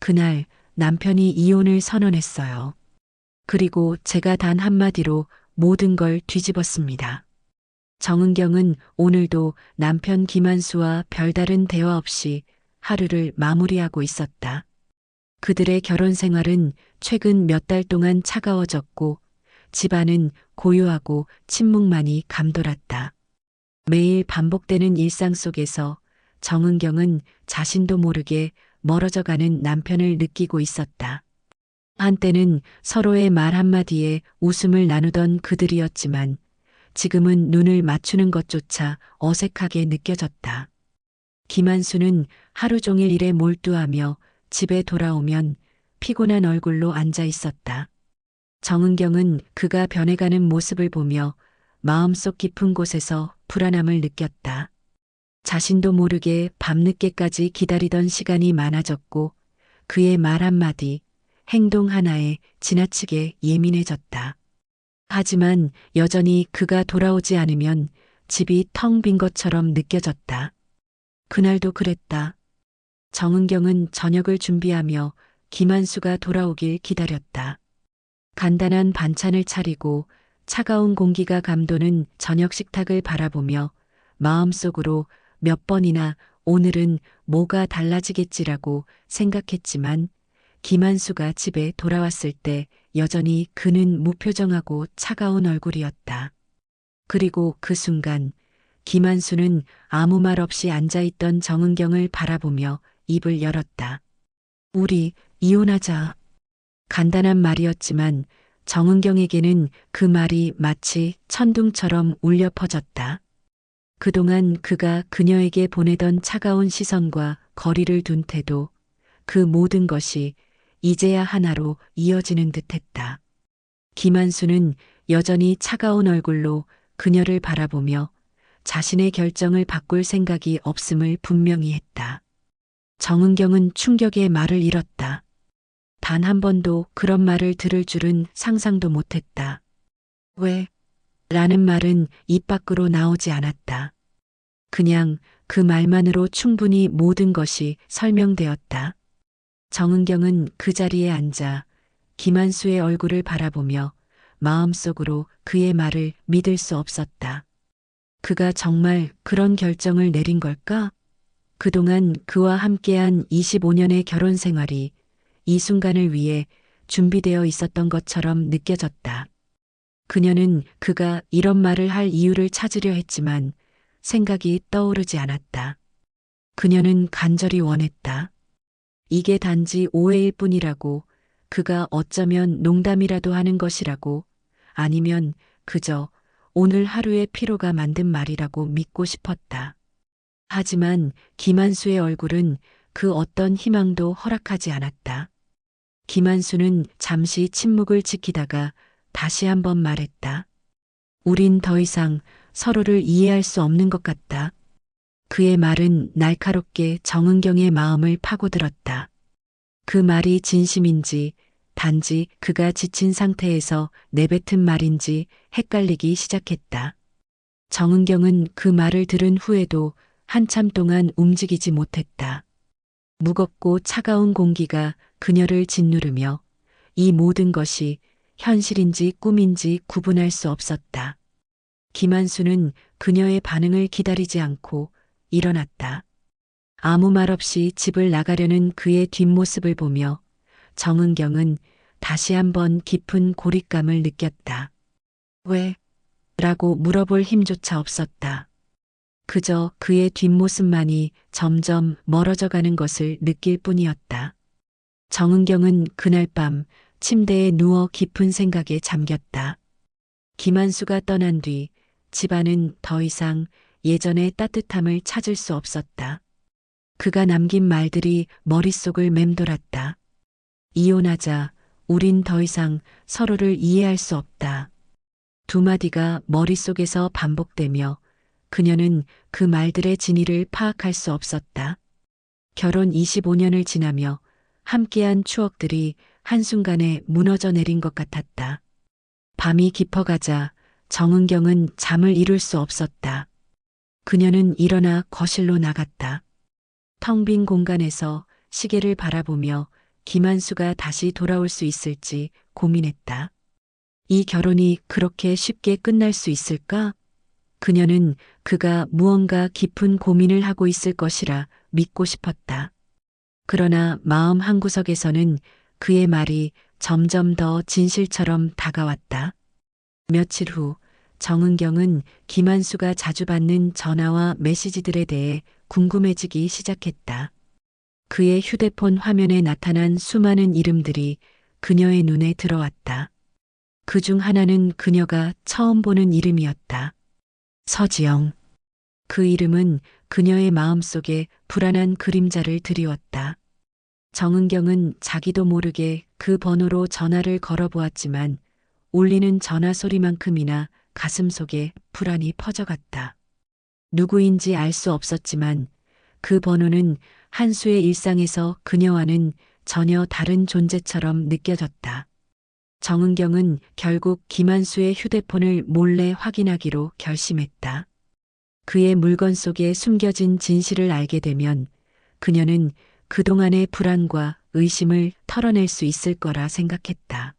그날 남편이 이혼을 선언했어요. 그리고 제가 단 한마디로 모든 걸 뒤집었습니다. 정은경은 오늘도 남편 김한수와 별다른 대화 없이 하루를 마무리하고 있었다. 그들의 결혼 생활은 최근 몇 달 동안 차가워졌고 집안은 고요하고 침묵만이 감돌았다. 매일 반복되는 일상 속에서 정은경은 자신도 모르게 멀어져가는 남편을 느끼고 있었다. 한때는 서로의 말 한마디에 웃음을 나누던 그들이었지만 지금은 눈을 맞추는 것조차 어색하게 느껴졌다. 김한수는 하루 종일 일에 몰두하며 집에 돌아오면 피곤한 얼굴로 앉아 있었다. 정은경은 그가 변해가는 모습을 보며 마음속 깊은 곳에서 불안함을 느꼈다. 자신도 모르게 밤늦게까지 기다리던 시간이 많아졌고 그의 말 한마디, 행동 하나에 지나치게 예민해졌다. 하지만 여전히 그가 돌아오지 않으면 집이 텅 빈 것처럼 느껴졌다. 그날도 그랬다. 정은경은 저녁을 준비하며 김한수가 돌아오길 기다렸다. 간단한 반찬을 차리고 차가운 공기가 감도는 저녁 식탁을 바라보며 마음속으로 몇 번이나 오늘은 뭐가 달라지겠지라고 생각했지만 김한수가 집에 돌아왔을 때 여전히 그는 무표정하고 차가운 얼굴이었다. 그리고 그 순간 김한수는 아무 말 없이 앉아있던 정은경을 바라보며 입을 열었다. 우리 이혼하자. 간단한 말이었지만 정은경에게는 그 말이 마치 천둥처럼 울려 퍼졌다. 그동안 그가 그녀에게 보내던 차가운 시선과 거리를 둔 태도, 그 모든 것이 이제야 하나로 이어지는 듯했다. 김한수는 여전히 차가운 얼굴로 그녀를 바라보며 자신의 결정을 바꿀 생각이 없음을 분명히 했다. 정은경은 충격에 말을 잃었다. 단 한 번도 그런 말을 들을 줄은 상상도 못했다. 왜? 라는 말은 입 밖으로 나오지 않았다. 그냥 그 말만으로 충분히 모든 것이 설명되었다. 정은경은 그 자리에 앉아 김한수의 얼굴을 바라보며 마음속으로 그의 말을 믿을 수 없었다. 그가 정말 그런 결정을 내린 걸까? 그동안 그와 함께한 25년의 결혼 생활이 이 순간을 위해 준비되어 있었던 것처럼 느껴졌다. 그녀는 그가 이런 말을 할 이유를 찾으려 했지만 생각이 떠오르지 않았다. 그녀는 간절히 원했다. 이게 단지 오해일 뿐이라고, 그가 어쩌면 농담이라도 하는 것이라고, 아니면 그저 오늘 하루의 피로가 만든 말이라고 믿고 싶었다. 하지만 김한수의 얼굴은 그 어떤 희망도 허락하지 않았다. 김한수는 잠시 침묵을 지키다가 다시 한번 말했다. 우린 더 이상 서로를 이해할 수 없는 것 같다. 그의 말은 날카롭게 정은경의 마음을 파고들었다. 그 말이 진심인지 단지 그가 지친 상태에서 내뱉은 말인지 헷갈리기 시작했다. 정은경은 그 말을 들은 후에도 한참 동안 움직이지 못했다. 무겁고 차가운 공기가 그녀를 짓누르며 이 모든 것이 현실인지 꿈인지 구분할 수 없었다. 김한수는 그녀의 반응을 기다리지 않고 일어났다. 아무 말 없이 집을 나가려는 그의 뒷모습을 보며 정은경은 다시 한번 깊은 고립감을 느꼈다. 왜? 라고 물어볼 힘조차 없었다. 그저 그의 뒷모습만이 점점 멀어져 가는 것을 느낄 뿐이었다. 정은경은 그날 밤 침대에 누워 깊은 생각에 잠겼다. 김한수가 떠난 뒤 집안은 더 이상 예전의 따뜻함을 찾을 수 없었다. 그가 남긴 말들이 머릿속을 맴돌았다. 이혼하자. 우린 더 이상 서로를 이해할 수 없다. 두 마디가 머릿속에서 반복되며 그녀는 그 말들의 진위를 파악할 수 없었다. 결혼 25년을 지나며 함께한 추억들이 한순간에 무너져 내린 것 같았다. 밤이 깊어가자 정은경은 잠을 이룰 수 없었다. 그녀는 일어나 거실로 나갔다. 텅 빈 공간에서 시계를 바라보며 김한수가 다시 돌아올 수 있을지 고민했다. 이 결혼이 그렇게 쉽게 끝날 수 있을까? 그녀는 그가 무언가 깊은 고민을 하고 있을 것이라 믿고 싶었다. 그러나 마음 한구석에서는 그의 말이 점점 더 진실처럼 다가왔다. 며칠 후 정은경은 김한수가 자주 받는 전화와 메시지들에 대해 궁금해지기 시작했다. 그의 휴대폰 화면에 나타난 수많은 이름들이 그녀의 눈에 들어왔다. 그 중 하나는 그녀가 처음 보는 이름이었다. 서지영. 그 이름은 그녀의 마음속에 불안한 그림자를 드리웠다. 정은경은 자기도 모르게 그 번호로 전화를 걸어보았지만 울리는 전화 소리만큼이나 가슴속에 불안이 퍼져갔다. 누구인지 알 수 없었지만 그 번호는 한수의 일상에서 그녀와는 전혀 다른 존재처럼 느껴졌다. 정은경은 결국 김한수의 휴대폰을 몰래 확인하기로 결심했다. 그의 물건 속에 숨겨진 진실을 알게 되면 그녀는 그동안의 불안과 의심을 털어낼 수 있을 거라 생각했다.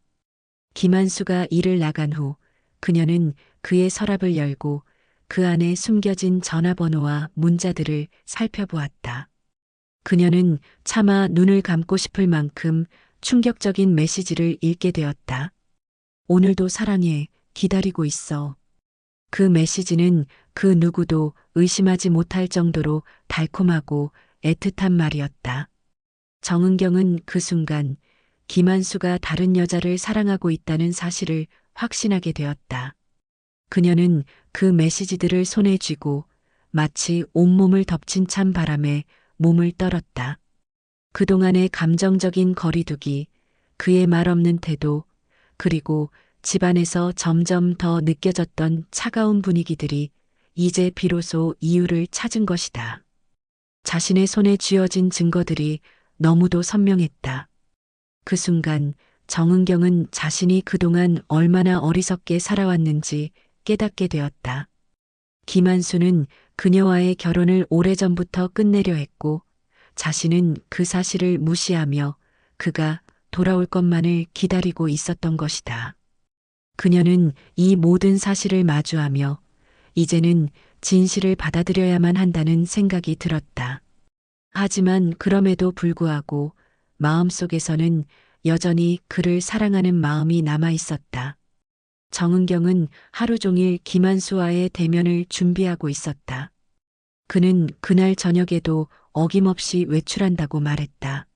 김한수가 일을 나간 후 그녀는 그의 서랍을 열고 그 안에 숨겨진 전화번호와 문자들을 살펴보았다. 그녀는 차마 눈을 감고 싶을 만큼 충격적인 메시지를 읽게 되었다. 오늘도 사랑해, 기다리고 있어. 그 메시지는 그 누구도 의심하지 못할 정도로 달콤하고 애틋한 말이었다. 정은경은 그 순간 김한수가 다른 여자를 사랑하고 있다는 사실을 확신하게 되었다. 그녀는 그 메시지들을 손에 쥐고 마치 온몸을 덮친 찬 바람에 몸을 떨었다. 그동안의 감정적인 거리두기, 그의 말없는 태도, 그리고 집안에서 점점 더 느껴졌던 차가운 분위기들이 이제 비로소 이유를 찾은 것이다. 자신의 손에 쥐어진 증거들이 너무도 선명했다. 그 순간 정은경은 자신이 그동안 얼마나 어리석게 살아왔는지 깨닫게 되었다. 김한수는 그녀와의 결혼을 오래전부터 끝내려 했고 자신은 그 사실을 무시하며 그가 돌아올 것만을 기다리고 있었던 것이다. 그녀는 이 모든 사실을 마주하며 이제는 진실을 받아들여야만 한다는 생각이 들었다. 하지만 그럼에도 불구하고 마음속에서는 여전히 그를 사랑하는 마음이 남아 있었다. 정은경은 하루 종일 김한수와의 대면을 준비하고 있었다. 그는 그날 저녁에도 어김없이 외출한다고 말했다.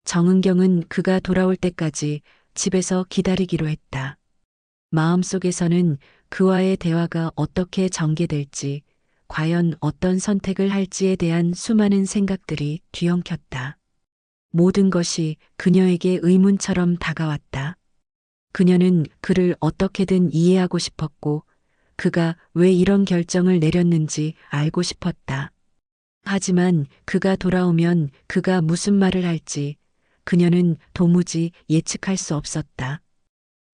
정은경은 그가 돌아올 때까지 집에서 기다리기로 했다. 마음속에서는 그와의 대화가 어떻게 전개될지, 과연 어떤 선택을 할지에 대한 수많은 생각들이 뒤엉켰다. 모든 것이 그녀에게 의문처럼 다가왔다. 그녀는 그를 어떻게든 이해하고 싶었고, 그가 왜 이런 결정을 내렸는지 알고 싶었다. 하지만 그가 돌아오면 그가 무슨 말을 할지 그녀는 도무지 예측할 수 없었다.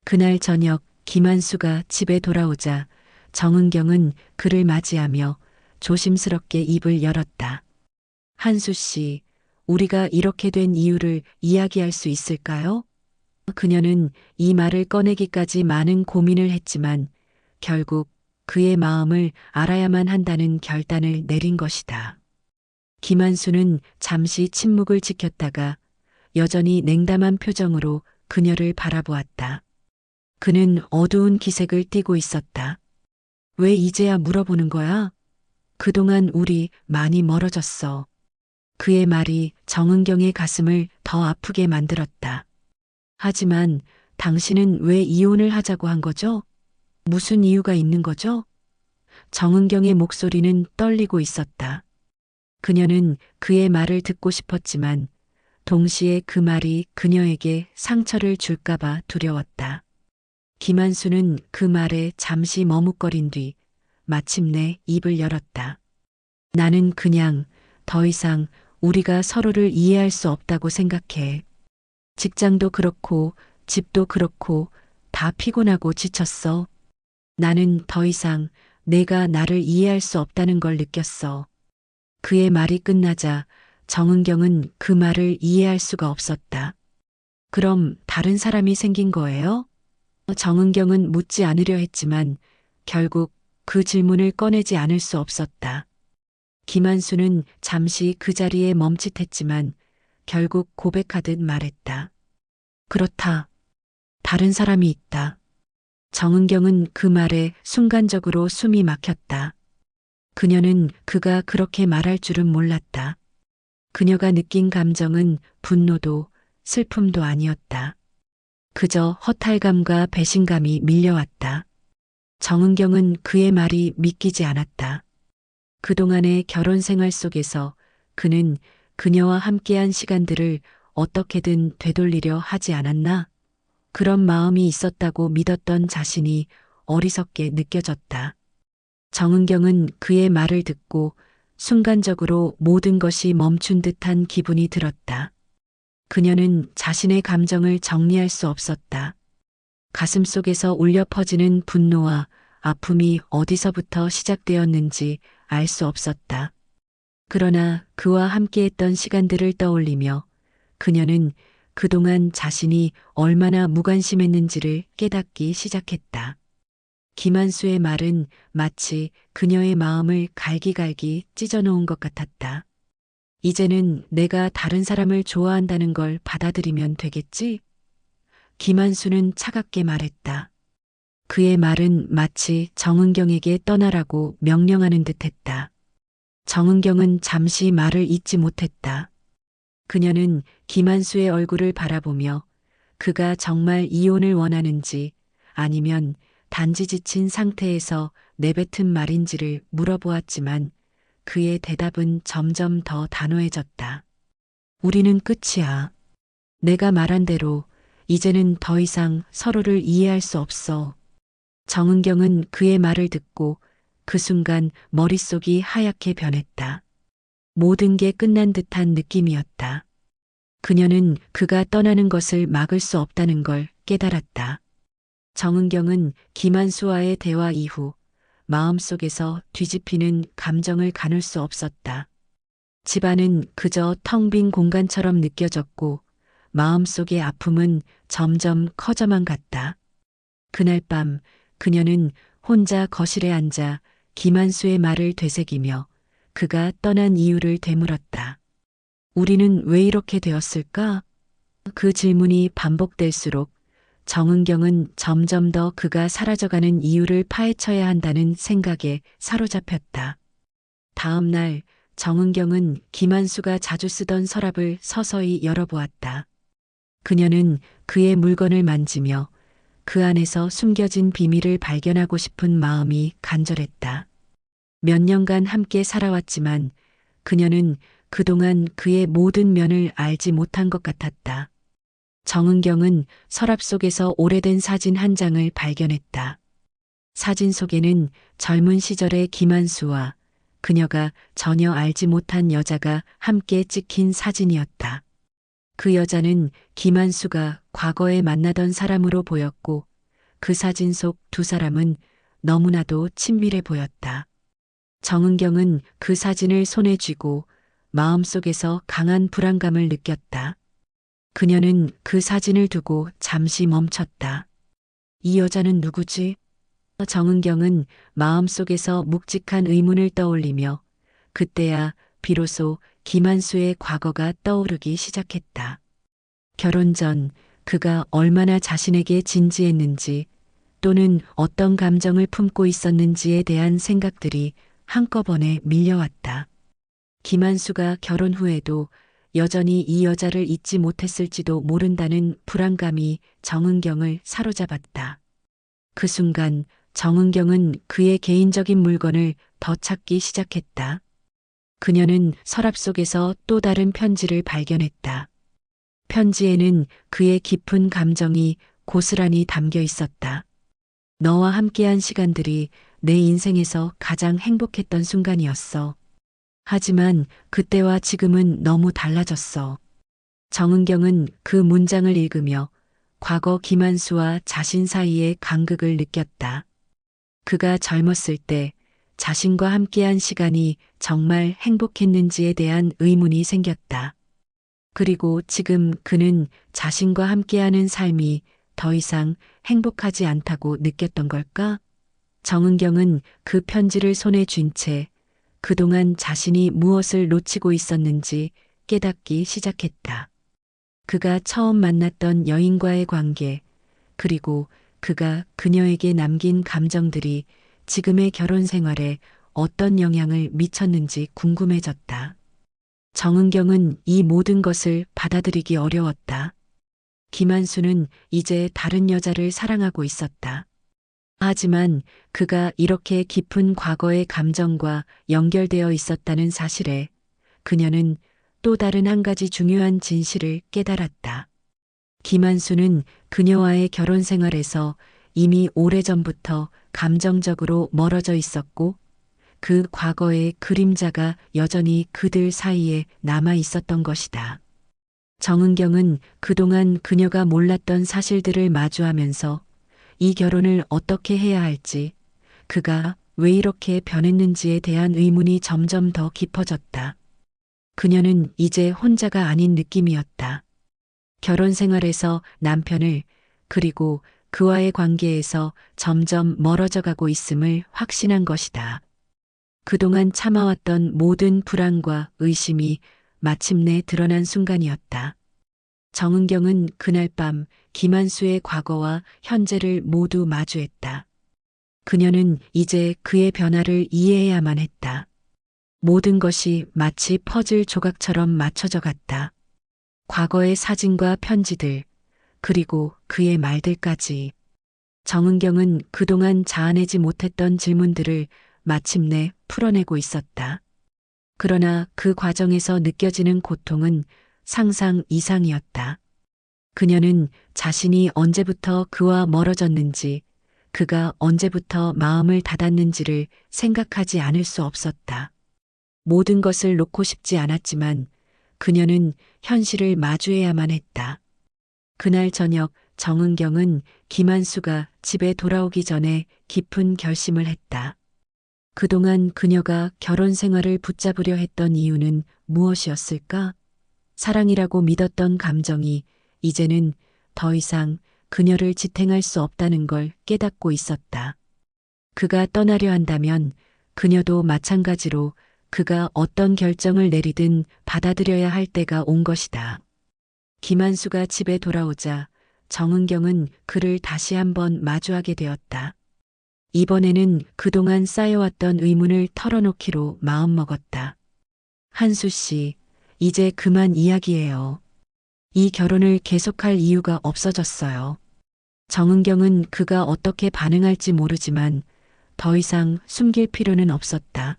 그날 저녁 김한수가 집에 돌아오자 정은경은 그를 맞이하며 조심스럽게 입을 열었다. 한수 씨, 우리가 이렇게 된 이유를 이야기할 수 있을까요? 그녀는 이 말을 꺼내기까지 많은 고민을 했지만 결국 그의 마음을 알아야만 한다는 결단을 내린 것이다. 김한수는 잠시 침묵을 지켰다가 여전히 냉담한 표정으로 그녀를 바라보았다. 그는 어두운 기색을 띠고 있었다. 왜 이제야 물어보는 거야? 그동안 우리 많이 멀어졌어. 그의 말이 정은경의 가슴을 더 아프게 만들었다. 하지만 당신은 왜 이혼을 하자고 한 거죠? 무슨 이유가 있는 거죠? 정은경의 목소리는 떨리고 있었다. 그녀는 그의 말을 듣고 싶었지만 동시에 그 말이 그녀에게 상처를 줄까봐 두려웠다. 김한수는 그 말에 잠시 머뭇거린 뒤 마침내 입을 열었다. 나는 그냥 더 이상 우리가 서로를 이해할 수 없다고 생각해. 직장도 그렇고 집도 그렇고 다 피곤하고 지쳤어. 나는 더 이상 내가 나를 이해할 수 없다는 걸 느꼈어. 그의 말이 끝나자 정은경은 그 말을 이해할 수가 없었다. 그럼 다른 사람이 생긴 거예요? 정은경은 묻지 않으려 했지만 결국 그 질문을 꺼내지 않을 수 없었다. 김한수는 잠시 그 자리에 멈칫했지만 결국 고백하듯 말했다. 그렇다. 다른 사람이 있다. 정은경은 그 말에 순간적으로 숨이 막혔다. 그녀는 그가 그렇게 말할 줄은 몰랐다. 그녀가 느낀 감정은 분노도 슬픔도 아니었다. 그저 허탈감과 배신감이 밀려왔다. 정은경은 그의 말이 믿기지 않았다. 그동안의 결혼 생활 속에서 그는 그녀와 함께한 시간들을 어떻게든 되돌리려 하지 않았나? 그런 마음이 있었다고 믿었던 자신이 어리석게 느껴졌다. 정은경은 그의 말을 듣고 순간적으로 모든 것이 멈춘 듯한 기분이 들었다. 그녀는 자신의 감정을 정리할 수 없었다. 가슴 속에서 울려 퍼지는 분노와 아픔이 어디서부터 시작되었는지 알 수 없었다. 그러나 그와 함께했던 시간들을 떠올리며 그녀는 그동안 자신이 얼마나 무관심했는지를 깨닫기 시작했다. 김한수의 말은 마치 그녀의 마음을 갈기갈기 찢어놓은 것 같았다. 이제는 내가 다른 사람을 좋아한다는 걸 받아들이면 되겠지? 김한수는 차갑게 말했다. 그의 말은 마치 정은경에게 떠나라고 명령하는 듯했다. 정은경은 잠시 말을 잇지 못했다. 그녀는 김한수의 얼굴을 바라보며 그가 정말 이혼을 원하는지 아니면 단지 지친 상태에서 내뱉은 말인지를 물어보았지만 그의 대답은 점점 더 단호해졌다. 우리는 끝이야. 내가 말한 대로 이제는 더 이상 서로를 이해할 수 없어. 정은경은 그의 말을 듣고 그 순간 머릿속이 하얗게 변했다. 모든 게 끝난 듯한 느낌이었다. 그녀는 그가 떠나는 것을 막을 수 없다는 걸 깨달았다. 정은경은 김한수와의 대화 이후 마음속에서 뒤집히는 감정을 가눌 수 없었다. 집안은 그저 텅 빈 공간처럼 느껴졌고 마음속의 아픔은 점점 커져만 갔다. 그날 밤 그녀는 혼자 거실에 앉아 김한수의 말을 되새기며 그가 떠난 이유를 되물었다. 우리는 왜 이렇게 되었을까? 그 질문이 반복될수록 정은경은 점점 더 그가 사라져가는 이유를 파헤쳐야 한다는 생각에 사로잡혔다. 다음 날 정은경은 김한수가 자주 쓰던 서랍을 서서히 열어보았다. 그녀는 그의 물건을 만지며 그 안에서 숨겨진 비밀을 발견하고 싶은 마음이 간절했다. 몇 년간 함께 살아왔지만 그녀는 그동안 그의 모든 면을 알지 못한 것 같았다. 정은경은 서랍 속에서 오래된 사진 한 장을 발견했다. 사진 속에는 젊은 시절의 김한수와 그녀가 전혀 알지 못한 여자가 함께 찍힌 사진이었다. 그 여자는 김한수가 과거에 만나던 사람으로 보였고 그 사진 속 두 사람은 너무나도 친밀해 보였다. 정은경은 그 사진을 손에 쥐고 마음속에서 강한 불안감을 느꼈다. 그녀는 그 사진을 두고 잠시 멈췄다. 이 여자는 누구지? 정은경은 마음속에서 묵직한 의문을 떠올리며 그때야 비로소 김한수의 과거가 떠오르기 시작했다. 결혼 전 그가 얼마나 자신에게 진지했는지 또는 어떤 감정을 품고 있었는지에 대한 생각들이 한꺼번에 밀려왔다. 김한수가 결혼 후에도 여전히 이 여자를 잊지 못했을지도 모른다는 불안감이 정은경을 사로잡았다. 그 순간 정은경은 그의 개인적인 물건을 더 찾기 시작했다. 그녀는 서랍 속에서 또 다른 편지를 발견했다. 편지에는 그의 깊은 감정이 고스란히 담겨 있었다. 너와 함께한 시간들이 내 인생에서 가장 행복했던 순간이었어. 하지만 그때와 지금은 너무 달라졌어. 정은경은 그 문장을 읽으며 과거 김한수와 자신 사이의 간극을 느꼈다. 그가 젊었을 때 자신과 함께한 시간이 정말 행복했는지에 대한 의문이 생겼다. 그리고 지금 그는 자신과 함께하는 삶이 더 이상 행복하지 않다고 느꼈던 걸까? 정은경은 그 편지를 손에 쥔 채 그동안 자신이 무엇을 놓치고 있었는지 깨닫기 시작했다. 그가 처음 만났던 여인과의 관계, 그리고 그가 그녀에게 남긴 감정들이 지금의 결혼 생활에 어떤 영향을 미쳤는지 궁금해졌다. 정은경은 이 모든 것을 받아들이기 어려웠다. 김한수는 이제 다른 여자를 사랑하고 있었다. 하지만 그가 이렇게 깊은 과거의 감정과 연결되어 있었다는 사실에 그녀는 또 다른 한 가지 중요한 진실을 깨달았다. 김한수는 그녀와의 결혼 생활에서 이미 오래전부터 감정적으로 멀어져 있었고 그 과거의 그림자가 여전히 그들 사이에 남아 있었던 것이다. 정은경은 그동안 그녀가 몰랐던 사실들을 마주하면서 이 결혼을 어떻게 해야 할지, 그가 왜 이렇게 변했는지에 대한 의문이 점점 더 깊어졌다. 그녀는 이제 혼자가 아닌 느낌이었다. 결혼 생활에서 남편을, 그리고 그와의 관계에서 점점 멀어져 가고 있음을 확신한 것이다. 그동안 참아왔던 모든 불안과 의심이 마침내 드러난 순간이었다. 정은경은 그날 밤 김한수의 과거와 현재를 모두 마주했다. 그녀는 이제 그의 변화를 이해해야만 했다. 모든 것이 마치 퍼즐 조각처럼 맞춰져 갔다. 과거의 사진과 편지들, 그리고 그의 말들까지. 정은경은 그동안 자아내지 못했던 질문들을 마침내 풀어내고 있었다. 그러나 그 과정에서 느껴지는 고통은 상상 이상이었다. 그녀는 자신이 언제부터 그와 멀어졌는지, 그가 언제부터 마음을 닫았는지를 생각하지 않을 수 없었다. 모든 것을 놓고 싶지 않았지만 그녀는 현실을 마주해야만 했다. 그날 저녁 정은경은 김한수가 집에 돌아오기 전에 깊은 결심을 했다. 그동안 그녀가 결혼 생활을 붙잡으려 했던 이유는 무엇이었을까? 사랑이라고 믿었던 감정이 이제는 더 이상 그녀를 지탱할 수 없다는 걸 깨닫고 있었다. 그가 떠나려 한다면 그녀도 마찬가지로 그가 어떤 결정을 내리든 받아들여야 할 때가 온 것이다. 김한수가 집에 돌아오자 정은경은 그를 다시 한번 마주하게 되었다. 이번에는 그동안 쌓여왔던 의문을 털어놓기로 마음먹었다. 한수 씨, 이제 그만 이야기해요. 이 결혼을 계속할 이유가 없어졌어요. 정은경은 그가 어떻게 반응할지 모르지만 더 이상 숨길 필요는 없었다.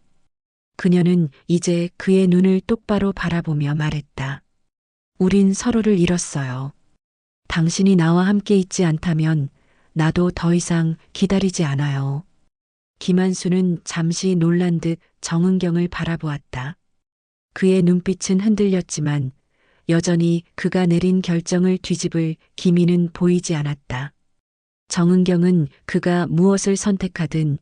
그녀는 이제 그의 눈을 똑바로 바라보며 말했다. 우린 서로를 잃었어요. 당신이 나와 함께 있지 않다면 나도 더 이상 기다리지 않아요. 김한수는 잠시 놀란 듯 정은경을 바라보았다. 그의 눈빛은 흔들렸지만 여전히 그가 내린 결정을 뒤집을 기미는 보이지 않았다. 정은경은 그가 무엇을 선택하든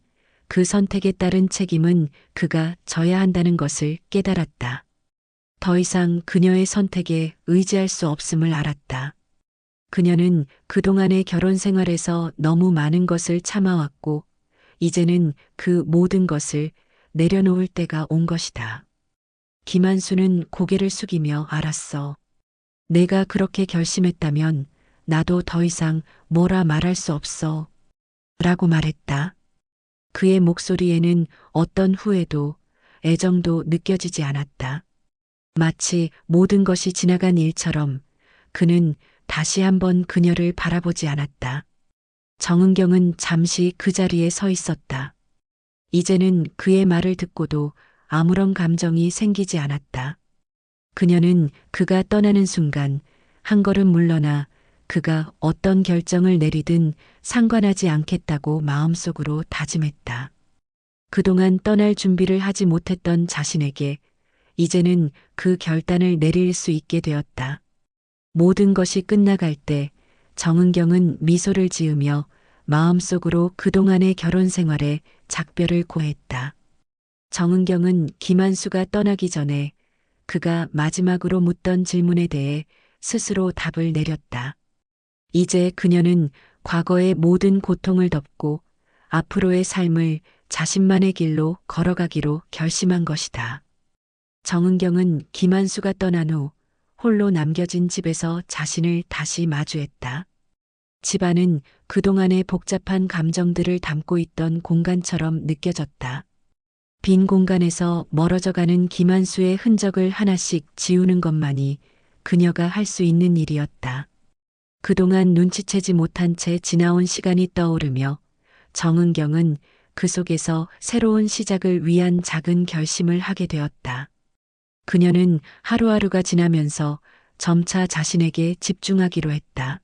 그 선택에 따른 책임은 그가 져야 한다는 것을 깨달았다. 더 이상 그녀의 선택에 의지할 수 없음을 알았다. 그녀는 그동안의 결혼 생활에서 너무 많은 것을 참아왔고, 이제는 그 모든 것을 내려놓을 때가 온 것이다. 김한수는 고개를 숙이며 알았어. 내가 그렇게 결심했다면 나도 더 이상 뭐라 말할 수 없어. 라고 말했다. 그의 목소리에는 어떤 후회도 애정도 느껴지지 않았다. 마치 모든 것이 지나간 일처럼 그는 다시 한번 그녀를 바라보지 않았다. 정은경은 잠시 그 자리에 서 있었다. 이제는 그의 말을 듣고도 아무런 감정이 생기지 않았다. 그녀는 그가 떠나는 순간 한 걸음 물러나 그가 어떤 결정을 내리든 상관하지 않겠다고 마음속으로 다짐했다. 그동안 떠날 준비를 하지 못했던 자신에게 이제는 그 결단을 내릴 수 있게 되었다. 모든 것이 끝나갈 때 정은경은 미소를 지으며 마음속으로 그동안의 결혼 생활에 작별을 고했다. 정은경은 김한수가 떠나기 전에 그가 마지막으로 묻던 질문에 대해 스스로 답을 내렸다. 이제 그녀는 과거의 모든 고통을 덮고 앞으로의 삶을 자신만의 길로 걸어가기로 결심한 것이다. 정은경은 김한수가 떠난 후 홀로 남겨진 집에서 자신을 다시 마주했다. 집안은 그동안의 복잡한 감정들을 담고 있던 공간처럼 느껴졌다. 빈 공간에서 멀어져가는 김한수의 흔적을 하나씩 지우는 것만이 그녀가 할 수 있는 일이었다. 그동안 눈치채지 못한 채 지나온 시간이 떠오르며 정은경은 그 속에서 새로운 시작을 위한 작은 결심을 하게 되었다. 그녀는 하루하루가 지나면서 점차 자신에게 집중하기로 했다.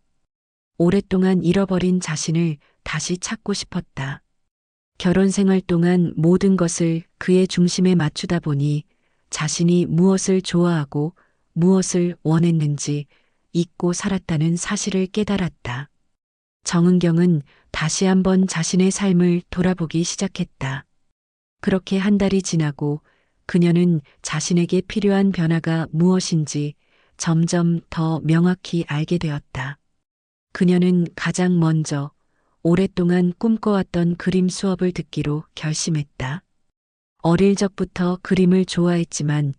오랫동안 잃어버린 자신을 다시 찾고 싶었다. 결혼 생활 동안 모든 것을 그의 중심에 맞추다 보니 자신이 무엇을 좋아하고 무엇을 원했는지 잊고 살았다는 사실을 깨달았다. 정은경은 다시 한번 자신의 삶을 돌아보기 시작했다. 그렇게 한 달이 지나고 그녀는 자신에게 필요한 변화가 무엇인지 점점 더 명확히 알게 되었다. 그녀는 가장 먼저 오랫동안 꿈꿔왔던 그림 수업을 듣기로 결심했다. 어릴 적부터 그림을 좋아했지만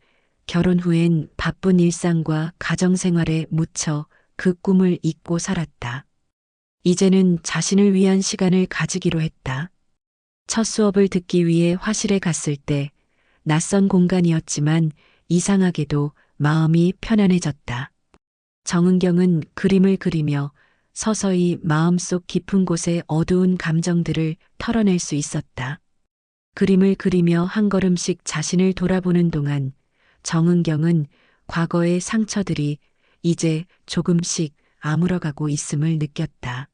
결혼 후엔 바쁜 일상과 가정생활에 묻혀 그 꿈을 잊고 살았다. 이제는 자신을 위한 시간을 가지기로 했다. 첫 수업을 듣기 위해 화실에 갔을 때 낯선 공간이었지만 이상하게도 마음이 편안해졌다. 정은경은 그림을 그리며 서서히 마음속 깊은 곳의 어두운 감정들을 털어낼 수 있었다. 그림을 그리며 한 걸음씩 자신을 돌아보는 동안 정은경은 과거의 상처들이 이제 조금씩 아물어가고 있음을 느꼈다.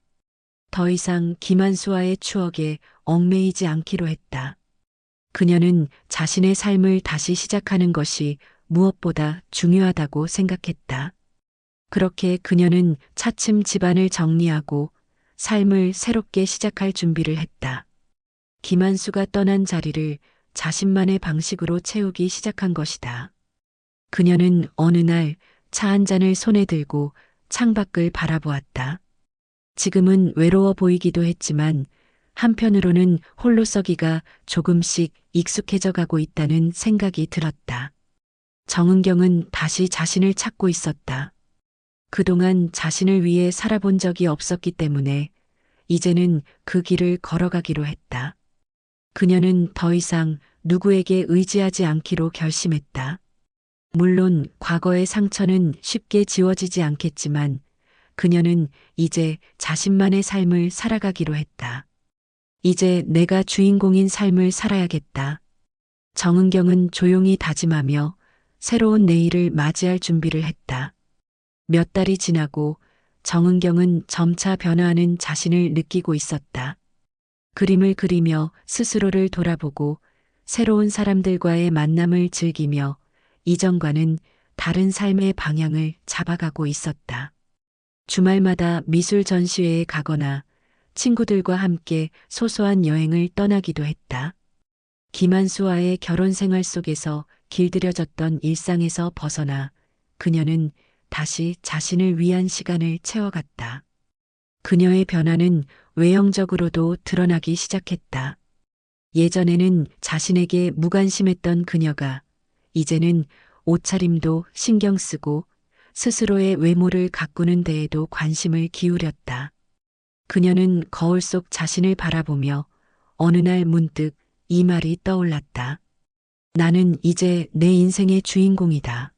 더 이상 김한수와의 추억에 얽매이지 않기로 했다. 그녀는 자신의 삶을 다시 시작하는 것이 무엇보다 중요하다고 생각했다. 그렇게 그녀는 차츰 집안을 정리하고 삶을 새롭게 시작할 준비를 했다. 김한수가 떠난 자리를 자신만의 방식으로 채우기 시작한 것이다. 그녀는 어느 날 차 한 잔을 손에 들고 창밖을 바라보았다. 지금은 외로워 보이기도 했지만 한편으로는 홀로서기가 조금씩 익숙해져 가고 있다는 생각이 들었다. 정은경은 다시 자신을 찾고 있었다. 그동안 자신을 위해 살아본 적이 없었기 때문에 이제는 그 길을 걸어가기로 했다. 그녀는 더 이상 누구에게 의지하지 않기로 결심했다. 물론 과거의 상처는 쉽게 지워지지 않겠지만 그녀는 이제 자신만의 삶을 살아가기로 했다. 이제 내가 주인공인 삶을 살아야겠다. 정은경은 조용히 다짐하며 새로운 내일을 맞이할 준비를 했다. 몇 달이 지나고 정은경은 점차 변화하는 자신을 느끼고 있었다. 그림을 그리며 스스로를 돌아보고 새로운 사람들과의 만남을 즐기며 이전과는 다른 삶의 방향을 잡아가고 있었다. 주말마다 미술 전시회에 가거나 친구들과 함께 소소한 여행을 떠나기도 했다. 김한수와의 결혼 생활 속에서 길들여졌던 일상에서 벗어나 그녀는 다시 자신을 위한 시간을 채워갔다. 그녀의 변화는 외형적으로도 드러나기 시작했다. 예전에는 자신에게 무관심했던 그녀가 이제는 옷차림도 신경 쓰고 스스로의 외모를 가꾸는 데에도 관심을 기울였다. 그녀는 거울 속 자신을 바라보며 어느 날 문득 이 말이 떠올랐다. 나는 이제 내 인생의 주인공이다.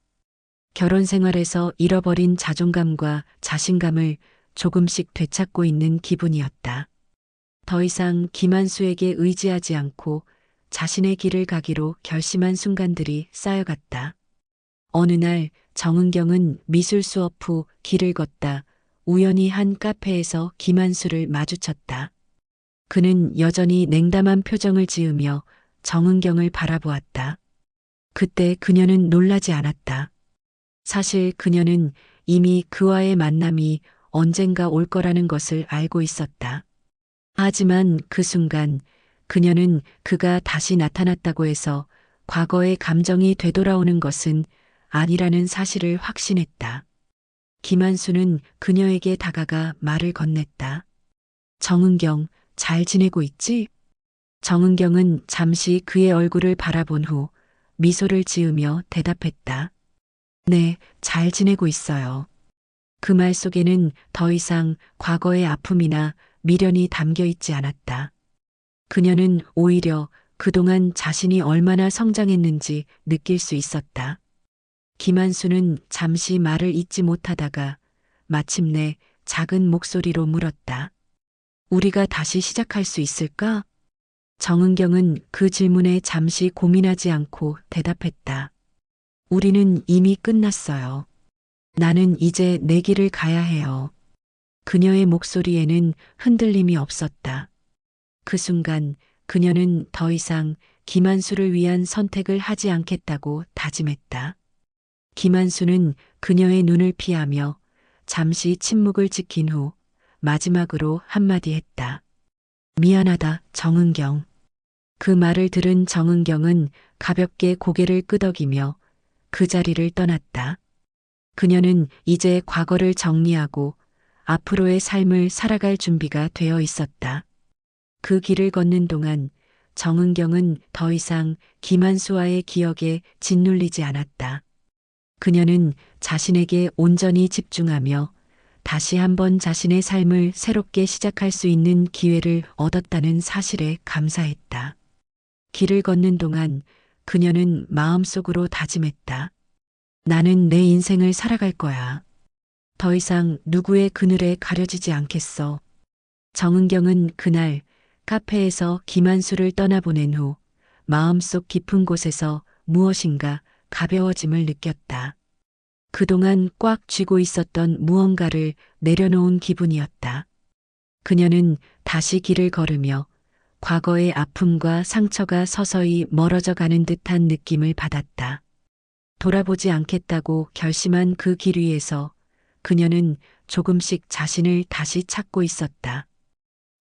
결혼 생활에서 잃어버린 자존감과 자신감을 조금씩 되찾고 있는 기분이었다. 더 이상 김한수에게 의지하지 않고 자신의 길을 가기로 결심한 순간들이 쌓여갔다. 어느 날 정은경은 미술 수업 후 길을 걷다 우연히 한 카페에서 김한수를 마주쳤다. 그는 여전히 냉담한 표정을 지으며 정은경을 바라보았다. 그때 그녀는 놀라지 않았다. 사실 그녀는 이미 그와의 만남이 언젠가 올 거라는 것을 알고 있었다. 하지만 그 순간 그녀는 그가 다시 나타났다고 해서 과거의 감정이 되돌아오는 것은 아니라는 사실을 확신했다. 김한수는 그녀에게 다가가 말을 건넸다. 정은경, 잘 지내고 있지? 정은경은 잠시 그의 얼굴을 바라본 후 미소를 지으며 대답했다. 네, 잘 지내고 있어요. 그 말 속에는 더 이상 과거의 아픔이나 미련이 담겨 있지 않았다. 그녀는 오히려 그동안 자신이 얼마나 성장했는지 느낄 수 있었다. 김한수는 잠시 말을 잇지 못하다가 마침내 작은 목소리로 물었다. 우리가 다시 시작할 수 있을까? 정은경은 그 질문에 잠시 고민하지 않고 대답했다. 우리는 이미 끝났어요. 나는 이제 내 길을 가야 해요. 그녀의 목소리에는 흔들림이 없었다. 그 순간 그녀는 더 이상 김한수를 위한 선택을 하지 않겠다고 다짐했다. 김한수는 그녀의 눈을 피하며 잠시 침묵을 지킨 후 마지막으로 한마디 했다. 미안하다, 정은경. 그 말을 들은 정은경은 가볍게 고개를 끄덕이며 그 자리를 떠났다. 그녀는 이제 과거를 정리하고 앞으로의 삶을 살아갈 준비가 되어 있었다. 그 길을 걷는 동안 정은경은 더 이상 김한수와의 기억에 짓눌리지 않았다. 그녀는 자신에게 온전히 집중하며 다시 한번 자신의 삶을 새롭게 시작할 수 있는 기회를 얻었다는 사실에 감사했다. 길을 걷는 동안 그녀는 마음속으로 다짐했다. 나는 내 인생을 살아갈 거야. 더 이상 누구의 그늘에 가려지지 않겠어. 정은경은 그날 카페에서 김한수를 떠나보낸 후 마음속 깊은 곳에서 무엇인가 가벼워짐을 느꼈다. 그동안 꽉 쥐고 있었던 무언가를 내려놓은 기분이었다. 그녀는 다시 길을 걸으며 과거의 아픔과 상처가 서서히 멀어져 가는 듯한 느낌을 받았다. 돌아보지 않겠다고 결심한 그 길 위에서 그녀는 조금씩 자신을 다시 찾고 있었다.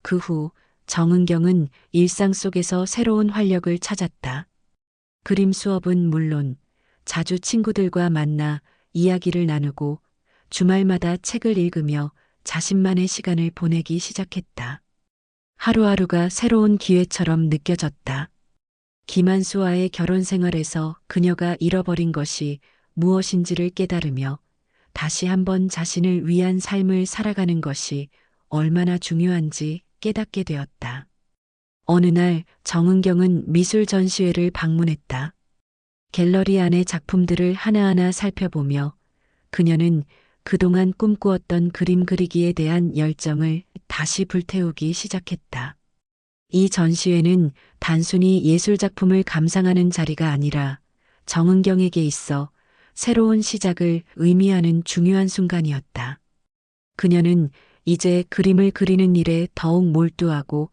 그 후 정은경은 일상 속에서 새로운 활력을 찾았다. 그림 수업은 물론 자주 친구들과 만나 이야기를 나누고 주말마다 책을 읽으며 자신만의 시간을 보내기 시작했다. 하루하루가 새로운 기회처럼 느껴졌다. 김한수와의 결혼 생활에서 그녀가 잃어버린 것이 무엇인지를 깨달으며 다시 한번 자신을 위한 삶을 살아가는 것이 얼마나 중요한지 깨닫게 되었다. 어느 날 정은경은 미술 전시회를 방문했다. 갤러리 안의 작품들을 하나하나 살펴보며 그녀는 그동안 꿈꾸었던 그림 그리기에 대한 열정을 다시 불태우기 시작했다. 이 전시회는 단순히 예술작품을 감상하는 자리가 아니라 정은경에게 있어 새로운 시작을 의미하는 중요한 순간이었다. 그녀는 이제 그림을 그리는 일에 더욱 몰두하고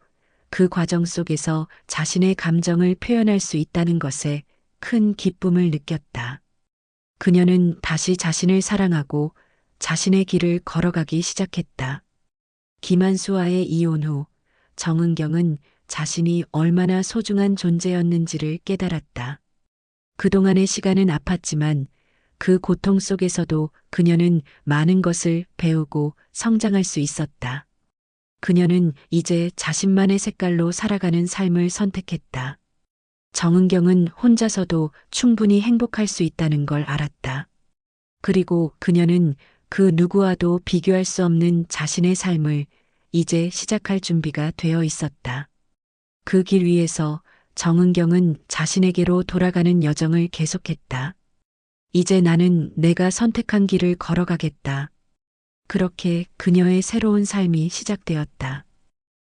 그 과정 속에서 자신의 감정을 표현할 수 있다는 것에 큰 기쁨을 느꼈다. 그녀는 다시 자신을 사랑하고 자신의 길을 걸어가기 시작했다. 김한수와의 이혼 후 정은경은 자신이 얼마나 소중한 존재였는지를 깨달았다. 그동안의 시간은 아팠지만 그 고통 속에서도 그녀는 많은 것을 배우고 성장할 수 있었다. 그녀는 이제 자신만의 색깔로 살아가는 삶을 선택했다. 정은경은 혼자서도 충분히 행복할 수 있다는 걸 알았다. 그리고 그녀는 그 누구와도 비교할 수 없는 자신의 삶을 이제 시작할 준비가 되어 있었다. 그 길 위에서 정은경은 자신에게로 돌아가는 여정을 계속했다. 이제 나는 내가 선택한 길을 걸어가겠다. 그렇게 그녀의 새로운 삶이 시작되었다.